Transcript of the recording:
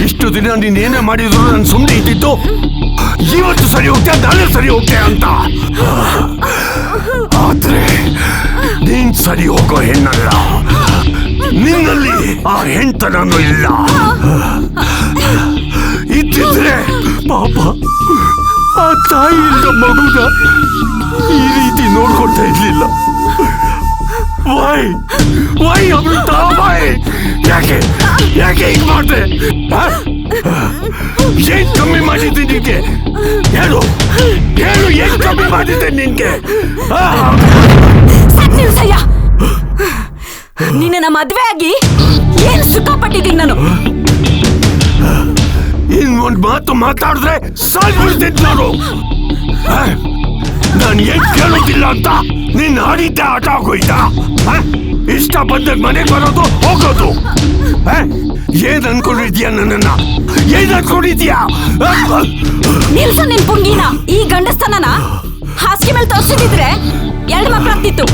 ಇಷ್ಟು ದಿನ ನೀನೇನೇ ಮಾಡಿದ್ರು ನಾನು ಸುಮ್ಮನೆ ಇದ್ದಿದ್ದು ಇವತ್ತು ಸರಿ ಹೋಗ್ತೆ ನಾಳೆ ಸರಿ ಹೋಗ್ತೆ ಅಂತ. ಆದ್ರೆ ನೀನ್ ಸರಿ ಹೋಗೋ ಹೆಣ್ಣಲ್ಲ, ನಿನ್ನಲ್ಲಿ ಆ ಹೆಣ್ತನೂ ಇಲ್ಲ. ಇದ್ದಿದ್ರೆ ಪಾಪ ಆ ತಾಯಿಯಿಂದ ಮಗುನ ಈ ರೀತಿ ನೋಡ್ಕೊಳ್ತಾ ಇರ್ಲಿಲ್ಲ. ವೈ ಅಮೃತ, ವೈ? ಯಾಕೆ ಹೀಗ್ ಮಾಡ್ದೆ? ಏನ್ ಕಮ್ಮಿ ಮಾಡಿದ್ದೆ ನಿನ್ಗೆ? ಹೇಳು ಏನ್ ಕಮ್ಮಿ ಮಾಡಿದ್ದೆ ನಿನ್ಗೆ? ನಿಲ್ಸಯ್ಯ, ನಿನ್ನ ಮದ್ವೆ ಆಗಿ ಏನ್ ಸುಖ ಪಟ್ಟಿದ್ದೀನಿ ನಾನು. ಒಂದ್ ಮಾತು ಮಾತಾಡಿದ್ರೆ ಸಾಯ್ಬಿಡ್ತಿದ್ ನಾನು. ನಾನು ಏನ್ ಕೇಳೋದಿಲ್ಲ ಅಂತ ನೀನ್ ಆಡಿದ್ದೆ ಆಟ ಆಗೋಯ್ತಾ? ಇಷ್ಟ ಬಂದಾಗ ಮನೆಗೆ ಬರೋದು ಹೋಗೋದು. ಏನ್ ಅನ್ಕೊಂಡಿದ್ಯಾ ನನ್ನನ್ನ? ಏನ್ ಅನ್ಕೊಂಡಿದ್ಯಾ? ನಿಲ್ಸು ನಿನ್ ಪುಂಗಿನ. ಈ ಗಂಡಸ್ತನನ ಹಾಸಿಗೆ ಮೇಲೆ ತೋರಿಸಿದ್ರೆ 2 ಮಕ್ಕಳಾಗ್ತಿತ್ತು.